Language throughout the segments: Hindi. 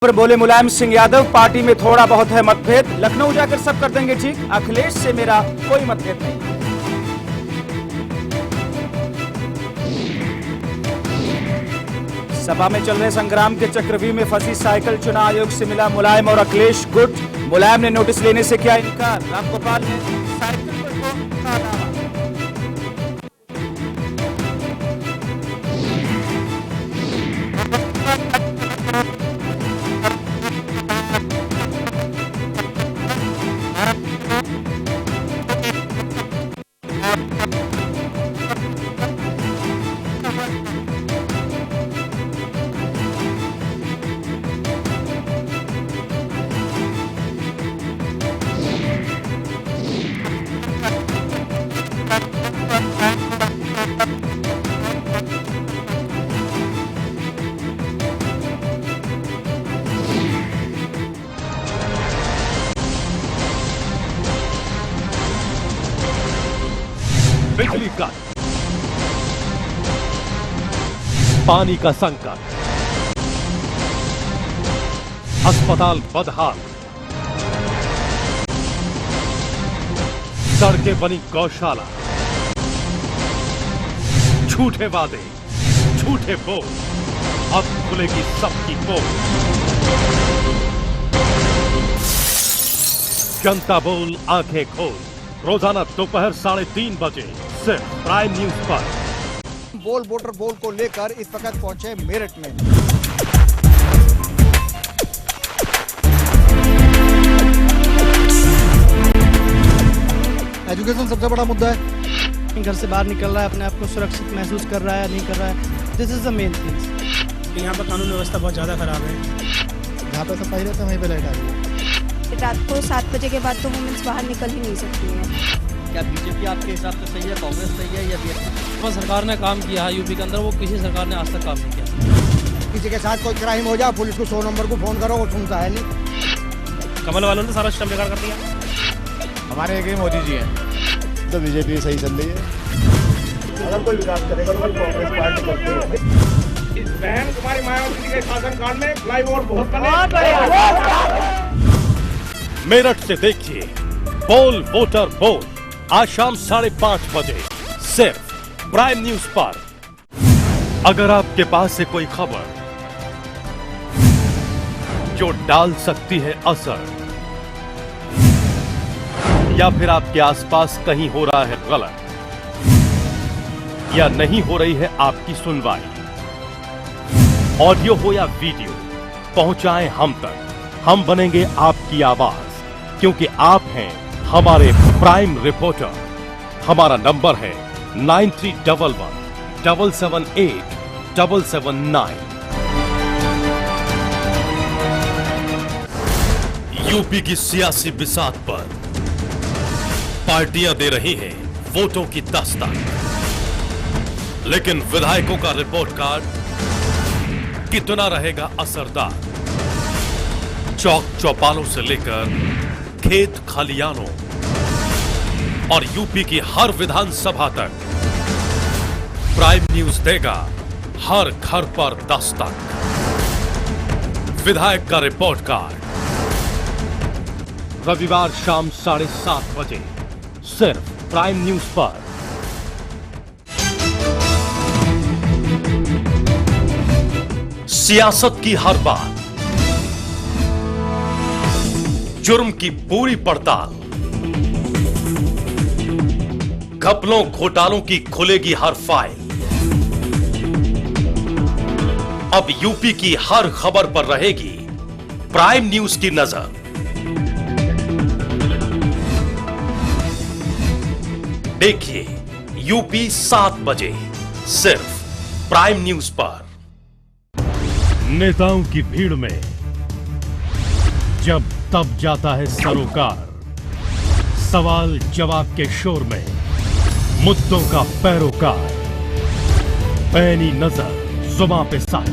पर बोले मुलायम सिंह यादव, पार्टी में थोड़ा बहुत है मतभेद, लखनऊ जाकर सब कर देंगे ठीक, अखिलेश से मेरा कोई मतभेद नहीं। सपा में चल रहे संग्राम के चक्रव्यूह में फंसी साइकिल, चुनाव आयोग से मिला मुलायम और अखिलेश गुट। मुलायम ने नोटिस लेने से किया इनकार, रामगोपाल ने साइकिल पर कहा दावा। बिजली कट, पानी का संकट, अस्पताल बदहाल, सड़कें बनी गौशाला, झूठे वादे, झूठे बोल, अब खुलेगी सबकी पोल। जनता बोल आंखें खोल, रोजाना दोपहर 3:30 बजे सिर्फ प्राइम न्यूज पर। बोल वोटर बोल को लेकर इस वक्त पहुंचे मेरठ में। एजुकेशन सबसे बड़ा मुद्दा है। घर से बाहर निकल रहा है, अपने आप को सुरक्षित महसूस कर रहा है, नहीं कर रहा है, this is the main things. यहाँ पर कानून व्यवस्था बहुत ज़्यादा खराब है। जहाँ पे सफाई रहता है वहीं पे लाइट आ रही है। रात को 7 बजे के बाद तो वुमेन्स बाहर निकल ही नहीं सकती हैं। क्या बीजेपी आपके हिसाब से सही है, कांग्रेस सही है या बीएसपी? सरकार ने काम किया है यूपी के अंदर, वो किसी सरकार ने आज तक काम नहीं किया। किसी के साथ कोई क्राइम हो जाए, पुलिस को 100 नंबर को फोन करो, वो सुनता है नहीं। कमल वालों ने सारा सिस्टम बेकार कर दिया। हमारे एक ही मोदी जी हैं, तो बीजेपी सही चल रही है। अगर कोई विकास करेगा तो कांग्रेस पार्टी करती है। इस बहन कुमारी मायावती के शासनकाल में फ्लाईओवर बहुत बने। मेरठ से देखिए बोल वोटर बोल, आज शाम 5:30 बजे सिर्फ प्राइम न्यूज पर। अगर आपके पास से कोई खबर जो डाल सकती है असर, या फिर आपके आसपास कहीं हो रहा है गलत, या नहीं हो रही है आपकी सुनवाई, ऑडियो हो या वीडियो, पहुंचाएं हम तक, हम बनेंगे आपकी आवाज, क्योंकि आप हैं हमारे प्राइम रिपोर्टर। हमारा नंबर है 9311 778 779। यूपी की सियासी बिसात पर पार्टियां दे रही हैं वोटों की दस्तक, लेकिन विधायकों का रिपोर्ट कार्ड कितना रहेगा असरदार? चौक चौपालों से लेकर खेत खलियानों और यूपी की हर विधानसभा तक प्राइम न्यूज देगा हर घर पर दस्तक। विधायक का रिपोर्ट कार्ड रविवार शाम 7:30 बजे सिर्फ प्राइम न्यूज पर। सियासत की हर बात, जुर्म की पूरी पड़ताल, घपलों घोटालों की खुलेगी हर फाइल। अब यूपी की हर खबर पर रहेगी प्राइम न्यूज की नजर। देखिए यूपी 7 बजे सिर्फ प्राइम न्यूज पर। नेताओं की भीड़ में जब तब जाता है सरोकार, सवाल जवाब के शोर में मुद्दों का पैरोकार, पैनी नजर जुबां पे सच।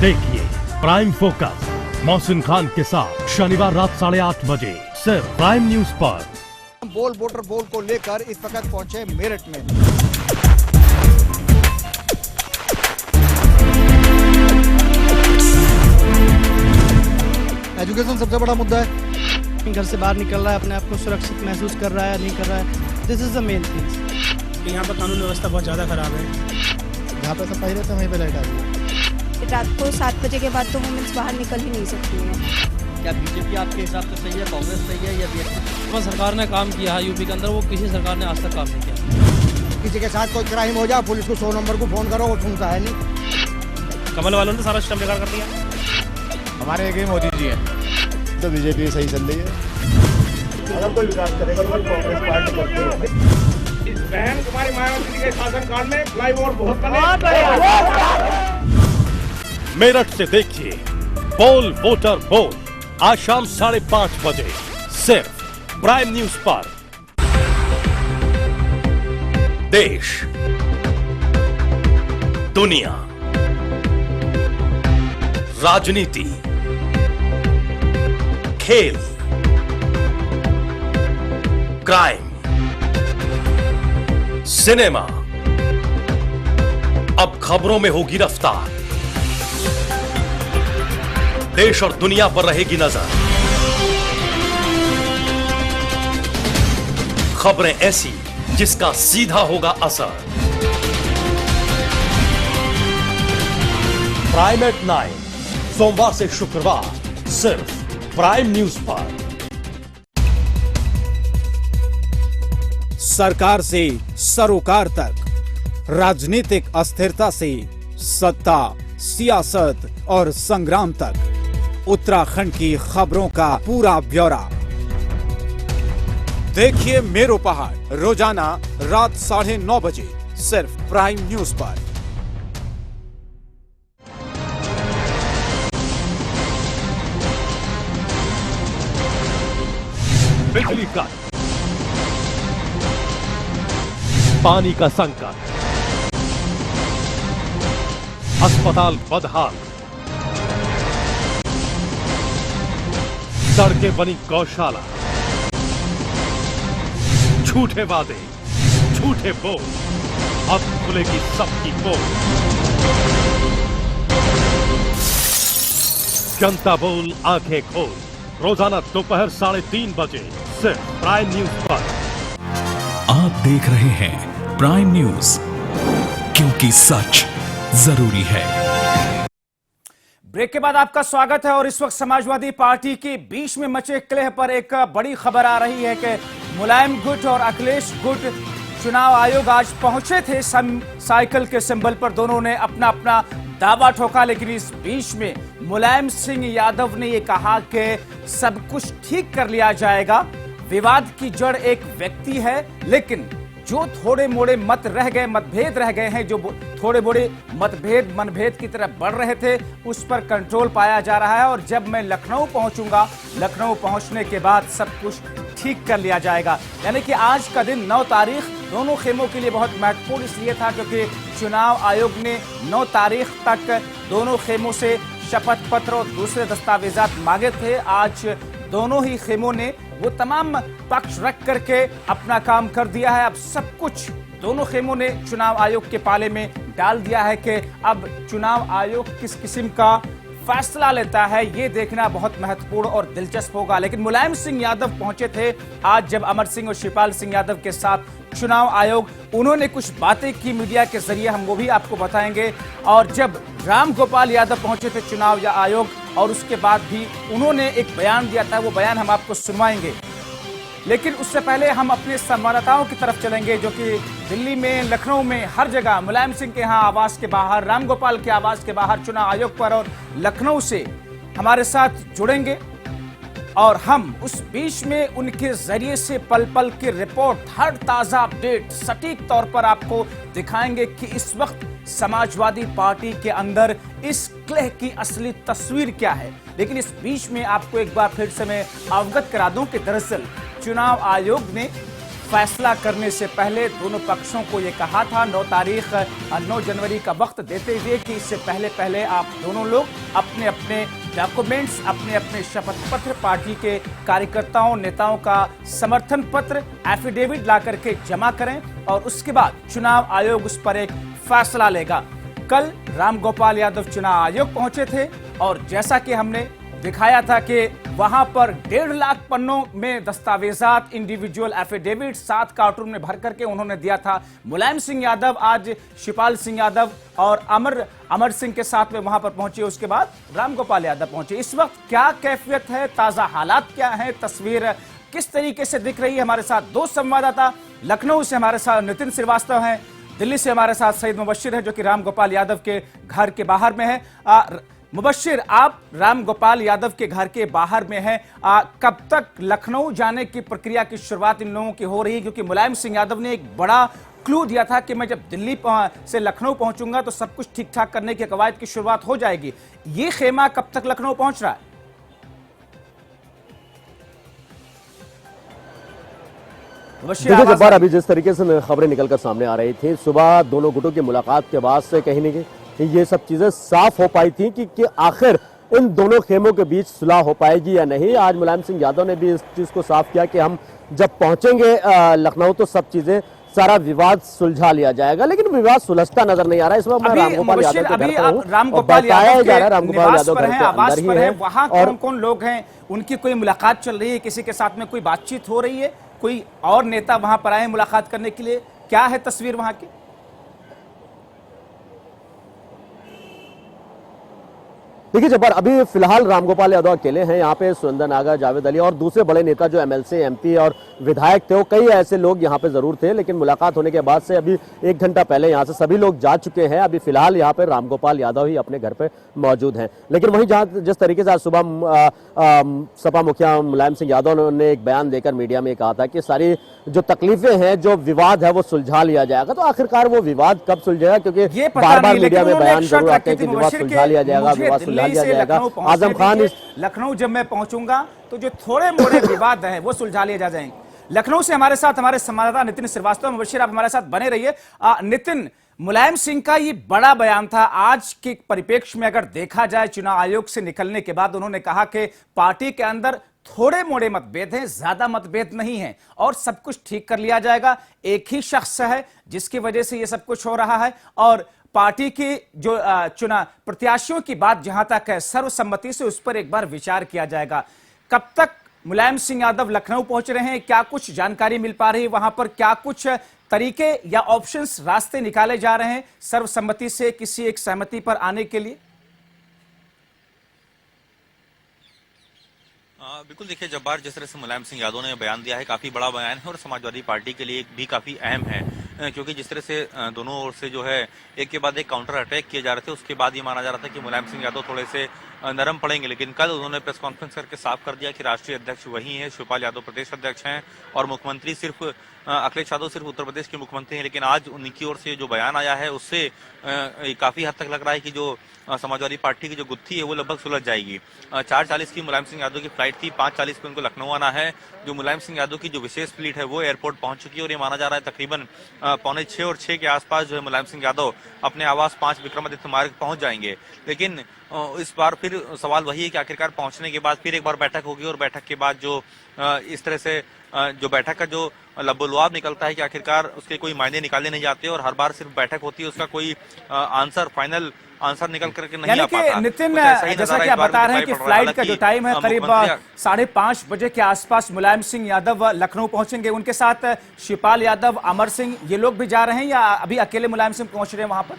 देखिए प्राइम फोकस मोहसिन खान के साथ शनिवार रात 8:30 बजे सिर्फ प्राइम न्यूज पर। बोल वोटर बोल को लेकर इस वक्त पहुंचे मेरठ में। एजुकेशन सबसे बड़ा मुद्दा है। घर से बाहर निकल रहा है, अपने आप को सुरक्षित महसूस कर रहा है या नहीं कर रहा है, this is the main thing. यहाँ पर कानून व्यवस्था बहुत ज़्यादा खराब है। जहाँ पे सफाई रहता है वहीं पे लाइट आ रही है। रात को 7 बजे के बाद तो वुमेन्स बाहर निकल ही नहीं सकती हैं। क्या बीजेपी आपके हिसाब से सही है, कांग्रेस सही है या बीएसपी? सरकार ने काम किया है यूपी के अंदर, वो किसी सरकार ने आज तक काम नहीं किया। किसी के साथ कोई क्राइम हो जाए, पुलिस को 100 नंबर को फोन करो, वो सुनता है नहीं। कमल वालों ने सारा सिस्टम बेकार कर दिया। हमारे एक ही मोदी जी हैं। तो बीजेपी सही चल रही है। अगर कोई विकास करेगा तो कांग्रेस पार्टी करती है। इस बहन कुमारी मायावती के शासनकाल में फ्लाईओवर बहुत बने। मेरठ से देखिए पोल वोटर पोल आज शाम 5:30 बजे सिर्फ प्राइम न्यूज पर। देश, दुनिया, राजनीति, खेल, क्राइम, सिनेमा, अब खबरों में होगी रफ्तार। देश और दुनिया पर रहेगी नजर। खबरें ऐसी जिसका सीधा होगा असर। प्राइम एट 9 सोमवार से शुक्रवार सिर्फ प्राइम न्यूज पर। सरकार से सरोकार तक, राजनीतिक अस्थिरता से सत्ता, सियासत और संग्राम तक, उत्तराखंड की खबरों का पूरा ब्यौरा देखिए मेरो पहाड़ रोजाना रात 9:30 बजे सिर्फ प्राइम न्यूज पर। बिजली कट, पानी का संकट, अस्पताल बदहाल, सड़कें बनी गौशाला, झूठे वादे, झूठे बोल, अब खुलेगी सबकी पोल। जनता बोल आंखें खोल, रोजाना दोपहर 3:30 बजे सिर्फ प्राइम न्यूज पर। आप देख रहे हैं प्राइम न्यूज, क्योंकि सच जरूरी है। ब्रेक के बाद आपका स्वागत है और इस वक्त समाजवादी पार्टी के बीच में मचे कलह पर एक बड़ी खबर आ रही है कि मुलायम गुट और अखिलेश गुट चुनाव आयोग आज पहुंचे थे साइकिल के सिंबल पर। दोनों ने अपना अपना दावा ठोका, लेकिन इस बीच में मुलायम सिंह यादव ने यह कहा कि सब कुछ ठीक कर लिया जाएगा। विवाद की जड़ एक व्यक्ति है, लेकिन जो थोड़े मोड़े मतभेद रह गए हैं, जो थोड़े मोड़े मनभेद की तरफ बढ़ रहे थे, उस पर कंट्रोल पाया जा रहा है। और जब मैं लखनऊ पहुंचूंगा, लखनऊ पहुंचने के बाद सब कुछ ठीक कर लिया जाएगा। यानी कि आज का दिन 9 तारीख दोनों खेमों के लिए बहुत महत्वपूर्ण इसलिए था क्योंकि चुनाव आयोग ने 9 तारीख तक दोनों खेमों से शपथ पत्र और दूसरे दस्तावेजात मांगे थे। आज दोनों ही खेमों ने वो तमाम पक्ष रख करके अपना काम कर दिया है। अब सब कुछ दोनों खेमों ने चुनाव आयोग के पाले में डाल दिया है कि अब चुनाव आयोग किस किस्म का फैसला लेता है, ये देखना बहुत महत्वपूर्ण और दिलचस्प होगा। लेकिन मुलायम सिंह यादव पहुंचे थे आज जब अमर सिंह और शिवपाल सिंह यादव के साथ चुनाव आयोग, उन्होंने कुछ बातें की मीडिया के जरिए, हम वो भी आपको बताएंगे। और जब राम गोपाल यादव पहुंचे थे चुनाव आयोग और उसके बाद भी उन्होंने एक बयान दिया था, वो बयान हम आपको सुनवाएंगे। लेकिन उससे पहले हम अपने संवाददाताओं की तरफ चलेंगे जो कि दिल्ली में, लखनऊ में, हर जगह मुलायम सिंह के यहाँ आवास के बाहर, राम गोपाल के आवास के बाहर चुनाव आयोग पर और लखनऊ से हमारे साथ जुड़ेंगे और हम उस बीच में उनके जरिए से पल पल की रिपोर्ट, हर ताजा अपडेट सटीक तौर पर आपको दिखाएंगे कि इस वक्त समाजवादी पार्टी के अंदर इस कलह की असली तस्वीर क्या है। लेकिन इस बीच में आपको एक बार फिर से मैं अवगत करा दूं कि दरअसल चुनाव आयोग ने फैसला करने से पहले दोनों पक्षों को यह कहा था 9 जनवरी का वक्त देते हुए कि इससे पहले आप दोनों लोग अपने अपने डॉक्यूमेंट्स, अपने अपने शपथ पत्र, पार्टी के कार्यकर्ताओं नेताओं का समर्थन पत्र, एफिडेविट ला करके जमा करें और उसके बाद चुनाव आयोग उस पर एक फैसला लेगा। कल राम गोपाल यादव चुनाव आयोग पहुंचे थे और जैसा कि हमने दिखाया था कि वहां पर 1.5 लाख पन्नों में दस्तावेजात, इंडिविजुअल एफिडेविट 7 कार्टून में भर करके उन्होंने दिया था। मुलायम सिंह यादव आज शिवपाल सिंह यादव और अमर सिंह के साथ में वहां पर पहुंचे, उसके बाद रामगोपाल यादव पहुंचे। इस वक्त क्या कैफियत है, ताजा हालात क्या है, तस्वीर किस तरीके से दिख रही है? हमारे साथ 2 संवाददाता, लखनऊ से हमारे साथ नितिन श्रीवास्तव हैं, दिल्ली से हमारे साथ सईद मुबश्शिर है जो कि रामगोपाल यादव के घर के बाहर में है। मुबश्शिर, आप रामगोपाल यादव के घर के बाहर में हैं, कब तक लखनऊ जाने की प्रक्रिया की शुरुआत इन लोगों की हो रही है? क्योंकि मुलायम सिंह यादव ने एक बड़ा क्लू दिया था कि मैं जब दिल्ली से लखनऊ पहुंचूंगा तो सब कुछ ठीक ठाक करने की कवायद की शुरुआत हो जाएगी। ये खेमा कब तक लखनऊ पहुंच रहा है? देखिए जब्बार, अभी जिस तरीके से खबरें निकलकर सामने आ रही थी, सुबह दोनों गुटों की मुलाकात के बाद से कहीं न कहीं ये सब चीजें साफ हो पाई थी कि आखिर इन दोनों खेमों के बीच सुलह हो पाएगी या नहीं। आज मुलायम सिंह यादव ने भी इस चीज को साफ किया कि हम जब पहुंचेंगे लखनऊ तो सब चीजें, सारा विवाद सुलझा लिया जाएगा, लेकिन विवाद सुलझता नजर नहीं आ रहा है। इस वक्त मैं रामगोपाल यादव के घर पर हूं, रामगोपाल यादव के रामगोपाल यादव घर के आवास पर है। वहां कौन कौन लोग हैं? उनकी कोई मुलाकात चल रही है? किसी के साथ में कोई बातचीत हो रही है? कोई और नेता वहां पर आए मुलाकात करने के लिए? क्या है तस्वीर वहां की? देखिए जब्बार, अभी फिलहाल रामगोपाल यादव अकेले हैं यहाँ पे। सुरेंद्र नागर, जावेद अली और दूसरे बड़े नेता जो एमएलसी, एमपी और विधायक थे, वो कई ऐसे लोग यहाँ पे जरूर थे, लेकिन मुलाकात होने के बाद से अभी 1 घंटा पहले यहाँ से सभी लोग जा चुके हैं। अभी फिलहाल यहाँ पे रामगोपाल यादव ही अपने घर पे मौजूद हैं। लेकिन वहीं जहाँ जिस तरीके से आज सुबह सपा मुखिया मुलायम सिंह यादव ने एक बयान देकर मीडिया में कहा था कि सारी जो तकलीफें हैं, जो विवाद है, वो सुलझा लिया जाएगा। तो आखिरकार वो विवाद कब सुलझेगा? क्योंकि बार बार मीडिया में बयान जरूर आते हैं कि विवाद सुलझा लिया जाएगा, विवाद सुलझा लिया जाएगा। आजम खान, लखनऊ जब मैं पहुंचूंगा तो जो थोड़े मोड़े विवाद हैं वो सुलझा लिए जा जाएंगे। लखनऊ से हमारे साथ हमारे संवाददाता नितिन श्रीवास्तव, मुबश्शिर आप हमारे साथ बने रहिए। नितिन, मुलायम सिंह का ये बड़ा बयान था आज के परिप्रेक्ष्य में। अगर देखा जाए, चुनाव आयोग से निकलने के बाद उन्होंने कहा कि पार्टी के अंदर थोड़े मोड़े मतभेद हैं, ज्यादा मतभेद नहीं है और सब कुछ ठीक कर लिया जाएगा। एक ही शख्स है जिसकी वजह से ये सब कुछ हो रहा है और पार्टी की जो चुनाव प्रत्याशियों की बात जहां तक है, सर्वसम्मति से उस पर एक बार विचार किया जाएगा। कब तक मुलायम सिंह यादव लखनऊ पहुंच रहे हैं? क्या कुछ जानकारी मिल पा रही है वहां पर? क्या कुछ तरीके या ऑप्शंस, रास्ते निकाले जा रहे हैं सर्वसम्मति से किसी एक सहमति पर आने के लिए? बिल्कुल, देखिए जब्बार, जिस तरह से मुलायम सिंह यादव ने बयान दिया है, काफी बड़ा बयान है और समाजवादी पार्टी के लिए भी काफी अहम है, क्योंकि जिस तरह से दोनों ओर से जो है एक के बाद एक काउंटर अटैक किए जा रहे थे, उसके बाद ये माना जा रहा था कि मुलायम सिंह यादव थोड़े से नरम पड़ेंगे। लेकिन कल उन्होंने प्रेस कॉन्फ्रेंस करके साफ कर दिया कि राष्ट्रीय अध्यक्ष वही हैं, शिवपाल यादव प्रदेश अध्यक्ष हैं और मुख्यमंत्री सिर्फ अखिलेश यादव सिर्फ उत्तर प्रदेश के मुख्यमंत्री हैं। लेकिन आज उनकी ओर से जो बयान आया है उससे काफी हद तक लग रहा है कि जो समाजवादी पार्टी की जो गुत्थी है वो लगभग सुलझ जाएगी। 4:40 की मुलायम सिंह यादव की फ्लाइट थी, 5:40 पे उनको लखनऊ आना है। जो मुलायम सिंह यादव की जो विशेष फ्लीट है वो एयरपोर्ट पहुंच चुकी है और ये माना जा रहा है तकरीबन 5:45 और 6 के आसपास जो है मुलायम सिंह यादव अपने आवास 5 विक्रमादित्य मार्ग पहुंच जाएंगे। लेकिन इस बार फिर सवाल वही है कि आखिरकार पहुंचने के बाद फिर एक बार बैठक होगी और बैठक के बाद जो इस तरह से जो बैठक का जो लबोलुआब निकलता है कि आखिरकार उसके कोई मायने निकाले नहीं जाते और हर बार सिर्फ बैठक होती है, उसका कोई आंसर, फाइनल आंसर निकल करके नहीं आ पाता। नितिन, जैसा कि आप बता रहे हैं कि फ्लाइट का जो टाइम है करीब 5:30 बजे के आसपास मुलायम सिंह यादव लखनऊ पहुंचेंगे। उनके साथ शिवपाल यादव, अमर सिंह, ये लोग भी जा रहे हैं या अभी अकेले मुलायम सिंह पहुंच रहे हैं वहां पर?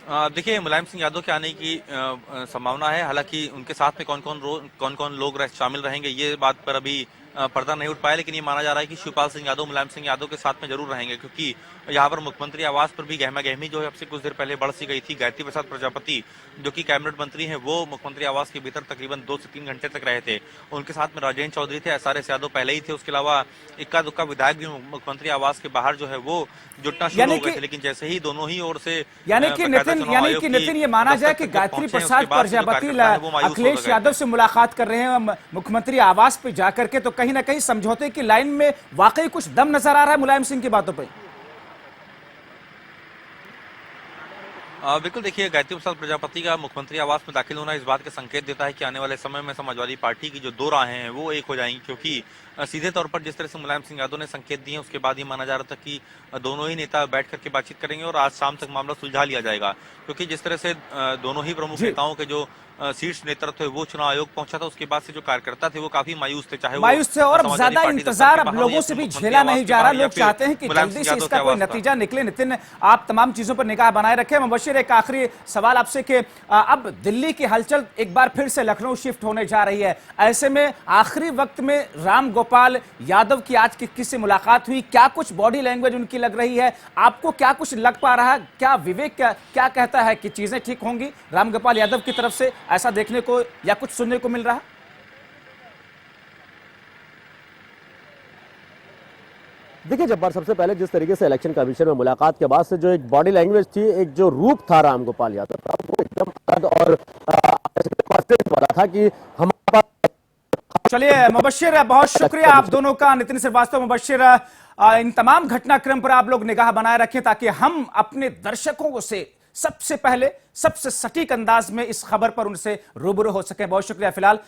देखिए, मुलायम सिंह यादव के आने की संभावना है। हालांकि उनके साथ में कौन कौन लोग शामिल रहेंगे ये बात पर अभी पर्दा नहीं उठ पाया, लेकिन ये माना जा रहा है कि शिवपाल सिंह यादव मुलायम सिंह यादव के साथ में जरूर रहेंगे, क्योंकि यहाँ पर मुख्यमंत्री आवास पर भी गहमा गहमी जो है अब से कुछ देर पहले बढ़ सी गई थी। गायत्री प्रसाद प्रजापति जो कि कैबिनेट मंत्री हैं वो मुख्यमंत्री आवास के भीतर तकरीबन 2 से 3 घंटे तक रहे थे। उनके साथ में राजेंद्र चौधरी थे, SRS यादव पहले ही थे, उसके अलावा इक्का दुक्का विधायक भी मुख्यमंत्री आवास के बाहर जो है वो जुटना शुरू हो गए थे। लेकिन जैसे ही दोनों ही ओर से यानी कि नितिन ये माना जाए कि गायत्री प्रसाद प्रजापति अखिलेश यादव से मुलाकात कर रहे हैं मुख्यमंत्री आवास पे जाकर के, तो कहीं ना कहीं समझौते की लाइन में वाकई कुछ दम नजर आ रहा है मुलायम सिंह की बातों पर? बिल्कुल, देखिए गायत्री प्रसाद प्रजापति का मुख्यमंत्री आवास में दाखिल होना इस बात का संकेत देता है कि आने वाले समय में समाजवादी पार्टी की जो दो राहें हैं वो एक हो जाएंगी, क्योंकि सीधे तौर पर जिस तरह से मुलायम सिंह यादव ने संकेत दिए उसके बाद ये माना जा रहा था कि दोनों ही नेता बैठ करके बातचीत करेंगे और आज शाम तक मामला सुलझा लिया जाएगा, क्योंकि जिस तरह से दोनों ही प्रमुख नेताओं के जो शीर्ष नेतृत्व है वो चुनाव आयोग पहुंचा था, उसके बाद से जो कार्यकर्ता थे वो काफी मायूस थे, चाहे मायूस थे और अब ज्यादा इंतजार अब लोगों से भी झेला नहीं जा रहा। लोग चाहते हैं कि जल्दी से इसका कोई नतीजा निकले। नितिन, आप तमाम चीजों पर निगाह बनाए रखें। मुबशिर, एक आखिरी सवाल आपसे कि अब दिल्ली की हलचल एक बार फिर से लखनऊ शिफ्ट होने जा रही है, ऐसे में आखिरी वक्त में राम गोपाल यादव की आज किससे मुलाकात हुई, क्या कुछ बॉडी लैंग्वेज उनकी लग रही है, आपको क्या कुछ लग पा रहा है, क्या विवेक क्या कहता है कि चीजें ठीक होंगी राम गोपाल यादव की तरफ से, ऐसा देखने को या कुछ सुनने को मिल रहा है? देखिए जब्बार, सबसे पहले जिस तरीके से इलेक्शन कमीशन में मुलाकात के बाद से जो एक बॉडी लैंग्वेज थी, एक जो रूप था राम गोपाल यादव का, वो एकदम अलग और कॉन्फिडेंट वाला था कि हमारे पास। चलिए मुबशिर, बहुत शुक्रिया आप दोनों का। नितिन श्रीवास्तव, मुबशिर, इन तमाम घटनाक्रम पर आप लोग निगाह बनाए रखें ताकि हम अपने दर्शकों से सबसे पहले सबसे सटीक अंदाज में इस खबर पर उनसे रूबरू हो सके। बहुत शुक्रिया फिलहाल।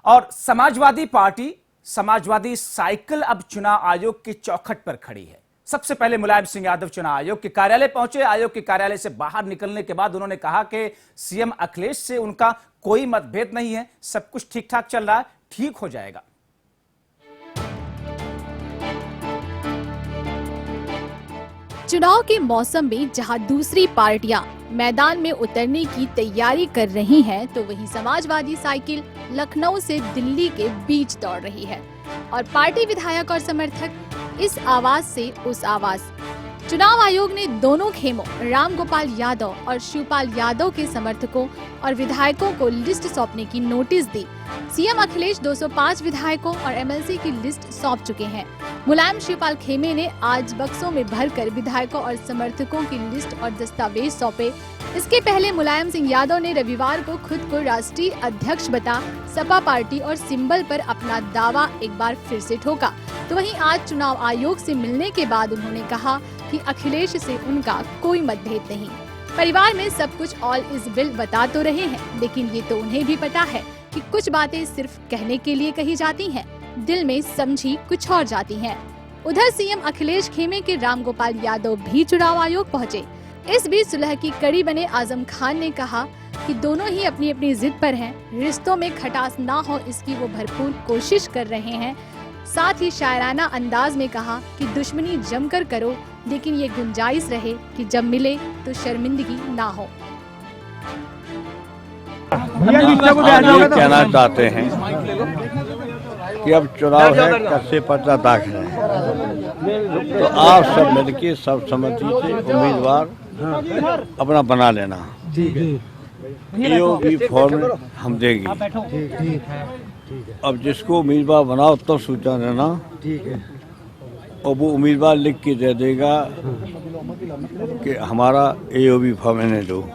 और समाजवादी पार्टी, समाजवादी साइकिल अब चुनाव आयोग की चौखट पर खड़ी है। सबसे पहले मुलायम सिंह यादव चुनाव आयोग के कार्यालय पहुंचे। आयोग के कार्यालय से बाहर निकलने के बाद उन्होंने कहा कि सीएम अखिलेश से उनका कोई मतभेद नहीं है, सब कुछ ठीक ठाक चल रहा है, ठीक हो जाएगा। चुनाव के मौसम में जहां दूसरी पार्टियां मैदान में उतरने की तैयारी कर रही हैं, तो वहीं समाजवादी साइकिल लखनऊ से दिल्ली के बीच दौड़ रही है और पार्टी विधायक और समर्थक इस आवाज से उस आवाज। चुनाव आयोग ने दोनों खेमों राम गोपाल यादव और शिवपाल यादव के समर्थकों और विधायकों को लिस्ट सौंपने की नोटिस दी। सीएम अखिलेश 205 विधायकों और एमएलसी की लिस्ट सौंप चुके हैं। मुलायम शिवपाल खेमे ने आज बक्सों में भरकर विधायकों और समर्थकों की लिस्ट और दस्तावेज सौंपे। इसके पहले मुलायम सिंह यादव ने रविवार को खुद को राष्ट्रीय अध्यक्ष बता सपा पार्टी और सिंबल पर अपना दावा एक बार फिर से ठोका। तो वहीं आज चुनाव आयोग से मिलने के बाद उन्होंने कहा कि अखिलेश से उनका कोई मतभेद नहीं। परिवार में सब कुछ ऑल इज वेल बता तो रहे हैं, लेकिन ये तो उन्हें भी पता है कि कुछ बातें सिर्फ कहने के लिए कही जाती हैं, दिल में समझी कुछ और जाती हैं। उधर सीएम अखिलेश खेमे के राम गोपाल यादव भी चुनाव आयोग पहुंचे। इस बीच सुलह की कड़ी बने आजम खान ने कहा कि दोनों ही अपनी अपनी जिद पर हैं, रिश्तों में खटास ना हो इसकी वो भरपूर कोशिश कर रहे हैं। साथ ही शायराना अंदाज में कहा कि दुश्मनी जमकर करो, लेकिन ये गुंजाइश रहे कि जब मिले तो शर्मिंदगी ना हो। हम ये कहना चाहते हैं कि अब चुनाव है, कस्से पर्चा दाखिल है, तो आप सब मिलके सब सहमति से उम्मीदवार अपना बना लेना। AOB फॉर्म हम देंगे। अब जिसको उम्मीदवार बनाओ तब सूचना देना, और वो उम्मीदवार लिख के दे देगा कि हमारा AOB फॉर्म इन्हें दो,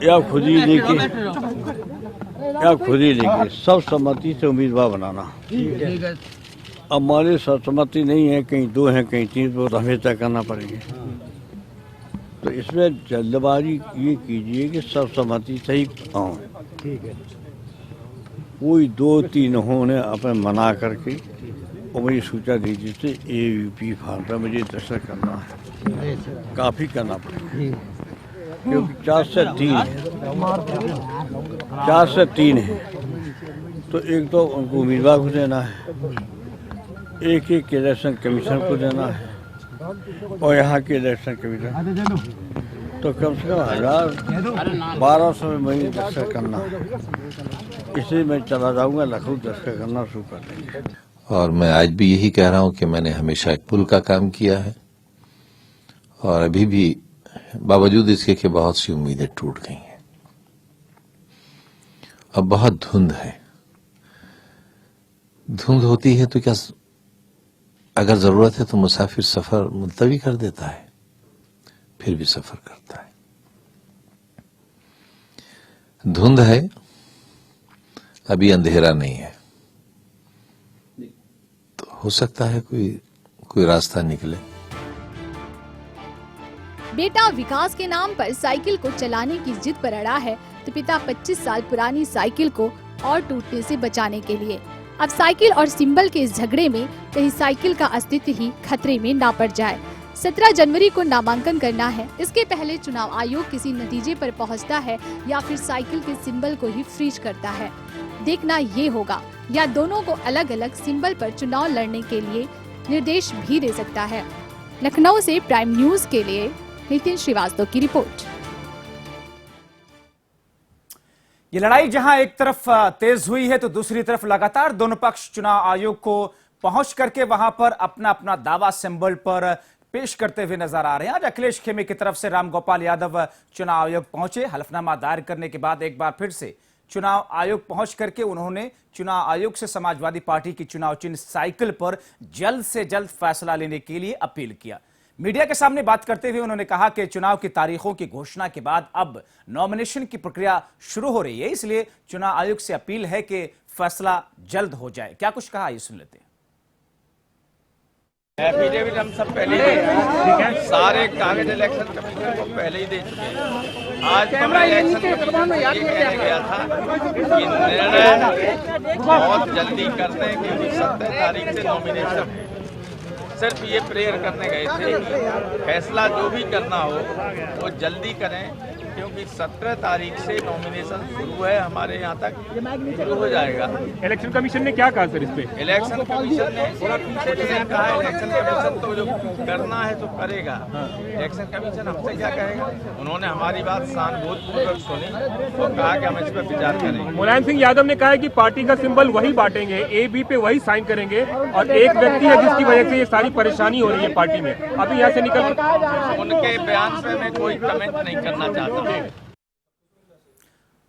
या खुद ही लेके सब सहमति से उम्मीदवार बनाना। अब हमारी सर्वसम्मति नहीं है, कहीं 2 हैं कहीं 3, तो हमें तय करना पड़ेगा। तो इसमें जल्दबाजी ये कीजिए कि सर्वसम्मति से ही आओ। कोई 2-3 होने अपने मना करके और मुझे सूचना दीजिए से AOB फॉर्म पर मुझे दस्तखत करना है, काफ़ी करना पड़ेगा, क्योंकि 4 से 3 है। तो एक तो उनको उम्मीदवार को देना है, एक इलेक्शन कमीशन को देना है, और यहाँ के इलेक्शन कमीशन तो कम से कम 1200 में मुझे दस्तखत करना है। इसलिए मैं चला जाऊँगा लखनऊ, दस्तखत करना शुरू कर देंगे। और मैं आज भी यही कह रहा हूँ कि मैंने हमेशा एक पुल का काम किया है, और अभी भी बावजूद इसके कि बहुत सी उम्मीदें टूट गई हैं। अब बहुत धुंध है। धुंध होती है तो क्या अगर जरूरत है तो मुसाफिर सफर मुलतवी कर देता है, फिर भी सफर करता है। धुंध है, अभी अंधेरा नहीं है, तो हो सकता है कोई रास्ता निकले। बेटा विकास के नाम पर साइकिल को चलाने की जिद पर अड़ा है तो पिता 25 साल पुरानी साइकिल को और टूटने से बचाने के लिए अब साइकिल और सिंबल के इस झगड़े में कहीं साइकिल का अस्तित्व ही खतरे में ना पड़ जाए। 17 जनवरी को नामांकन करना है। इसके पहले चुनाव आयोग किसी नतीजे पर पहुंचता है या फिर साइकिल के सिंबल को ही फ्रीज करता है। देखना ये होगा, या दोनों को अलग अलग सिंबल पर चुनाव लड़ने के लिए निर्देश भी दे सकता है। लखनऊ से प्राइम न्यूज के लिए नितिन श्रीवास्तव की रिपोर्ट। ये लड़ाई जहां एक तरफ तेज हुई है तो दूसरी तरफ लगातार दोनों पक्ष चुनाव आयोग को पहुंच करके वहां पर अपना अपना दावा सिंबल पर पेश करते हुए नजर आ रहे हैं। आज अखिलेश खेमे की तरफ से रामगोपाल यादव चुनाव आयोग पहुंचे। हलफनामा दायर करने के बाद एक बार फिर से चुनाव आयोग पहुंच करके उन्होंने चुनाव आयोग से समाजवादी पार्टी की चुनाव चिन्ह साइकिल पर जल्द से जल्द फैसला लेने के लिए अपील किया। मीडिया के सामने बात करते हुए उन्होंने कहा कि चुनाव की तारीखों की घोषणा के बाद अब नॉमिनेशन की प्रक्रिया शुरू हो रही है, इसलिए चुनाव आयोग से अपील है कि फैसला जल्द हो जाए। क्या कुछ कहा, ये सुन लेते हैं। एफिडेविट हम सब पहले ही दे, सारे कागज इलेक्शन कमीशन को पहले ही दे चुके हैं। आज मैं इलेक्शन कमीशन में ये कहने गया था कि निर्णय बहुत जल्दी करते हैं क्योंकि 17 तारीख से नॉमिनेशन है। सिर्फ ये प्रेयर करने गए थे कि फैसला जो भी करना हो वो जल्दी करें क्योंकि 17 तारीख से नॉमिनेशन शुरू है, हमारे यहाँ तक शुरू हो जाएगा। इलेक्शन कमीशन ने क्या कहा सर इस पे? इलेक्शन कमीशन ने कहा इलेक्शन कमीशन तो जो करना है तो करेगा। इलेक्शन कमीशन हमसे क्या कहेगा? उन्होंने हमारी बात सहानुभूतिपूर्वक सुनी और कहा कि हम इस पर विचार करेंगे। मुलायम सिंह यादव ने कहा है कि पार्टी का सिंबल वही बांटेंगे, AB पे वही साइन करेंगे और एक व्यक्ति है जिसकी वजह से ये सारी परेशानी हो रही है पार्टी में। अभी यहाँ से निकल उनके बयान पे मैं कोई कमेंट नहीं करना चाहता।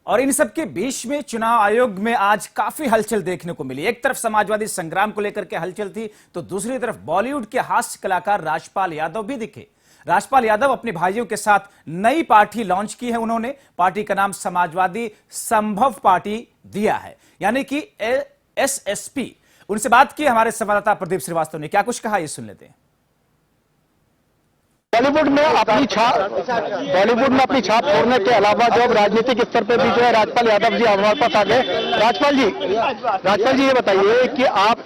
और इन सब के बीच में चुनाव आयोग में आज काफी हलचल देखने को मिली। एक तरफ समाजवादी संग्राम को लेकर के हलचल थी तो दूसरी तरफ बॉलीवुड के हास्य कलाकार राजपाल यादव भी दिखे। राजपाल यादव अपने भाइयों के साथ नई पार्टी लॉन्च की है। उन्होंने पार्टी का नाम समाजवादी संभव पार्टी दिया है, यानी कि SSP। उनसे बात की हमारे संवाददाता प्रदीप श्रीवास्तव ने। क्या कुछ कहा, ये सुन लेते हैं। बॉलीवुड में अपनी छाप छोड़ने के अलावा जो अब राजनीतिक स्तर पर भी जो है राजपाल यादव जी हमारे पास आ गए। राजपाल जी ये बताइए कि आप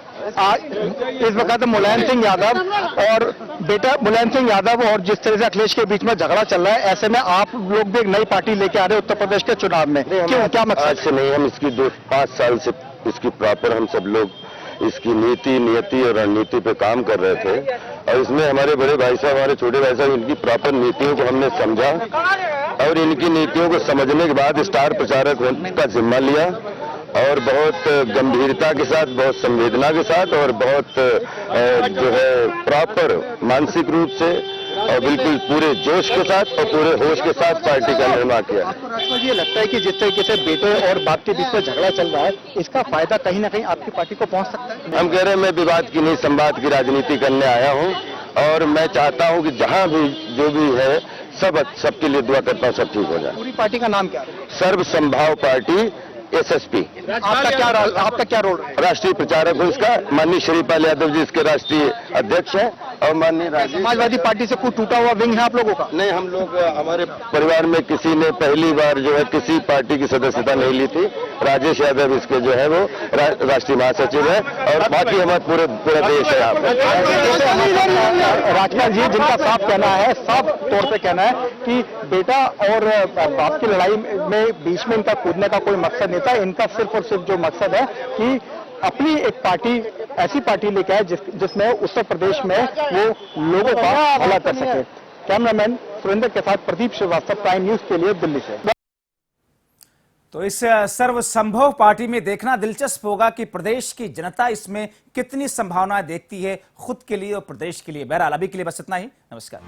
इस वक्त मुलायम सिंह यादव और बेटा मुलायम सिंह यादव और जिस तरह से अखिलेश के बीच में झगड़ा चल रहा है, ऐसे में आप लोग भी एक नई पार्टी लेके आ रहे उत्तर प्रदेश के चुनाव में, क्यों, क्या मकसद? आज से नहीं, हम इसकी 5 साल से इसकी प्रॉपर हम सब लोग इसकी नीति, नियति और रणनीति पे काम कर रहे थे और इसमें हमारे बड़े भाई साहब, हमारे छोटे भाई साहब, इनकी प्रॉपर नीतियों को हमने समझा और इनकी नीतियों को समझने के बाद स्टार प्रचारक होने का जिम्मा लिया और बहुत गंभीरता के साथ, बहुत संवेदना के साथ और बहुत जो है प्रॉपर मानसिक रूप से और बिल्कुल पूरे जोश के साथ और पूरे होश के साथ पार्टी का निर्माण किया। आपको ये लगता है कि जिस तरीके से बेटे और बाप के बीच में झगड़ा चल रहा है, इसका फायदा कहीं ना कहीं आपकी पार्टी को पहुंच सकता है? हम कह रहे हैं मैं विवाद की नहीं, संवाद की राजनीति करने आया हूं और मैं चाहता हूं कि जहां भी जो भी है सबके लिए दुआ करता हूं, सब ठीक हो जाए। पूरी पार्टी का नाम क्या है? सर्व संभाव पार्टी SSP। आपका क्या रोल? राष्ट्रीय प्रचारक हूँ इसका। माननीय श्रीपाल यादव जी इसके राष्ट्रीय अध्यक्ष हैं और माननीय समाजवादी पार्टी से कोई टूटा हुआ विंग है आप लोगों का? नहीं, हम लोग हमारे परिवार में किसी ने पहली बार जो है किसी पार्टी की सदस्यता नहीं ली थी। राजेश यादव इसके जो है वो राष्ट्रीय महासचिव है और बाकी हमारा पूरा देश है यहाँ पर। राजपाल जी, जिनका साफ कहना है, साफ तौर पे कहना है कि बेटा और बाप की लड़ाई में बीच में इनका कूदने का कोई मकसद नहीं था। इनका सिर्फ और सिर्फ जो मकसद है कि अपनी एक पार्टी, ऐसी पार्टी लेकर आए जिसमें उत्तर प्रदेश में वो लोगों का भला कर सके। कैमरामैन सुरेंद्र के साथ प्रदीप श्रीवास्तव, प्राइम न्यूज के लिए, दिल्ली से। तो इस सर्व संभव पार्टी में देखना दिलचस्प होगा कि प्रदेश की जनता इसमें कितनी संभावनाएं देखती है खुद के लिए और प्रदेश के लिए। बहरहाल अभी के लिए बस इतना ही। नमस्कार।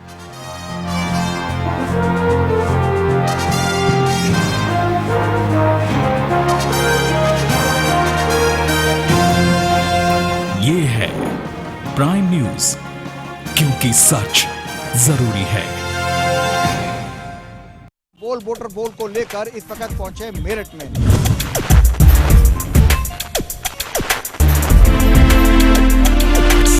ये है प्राइम न्यूज, क्योंकि सच जरूरी है। बोल वोटर बोल को लेकर इस वक्त पहुंचे मेरठ में।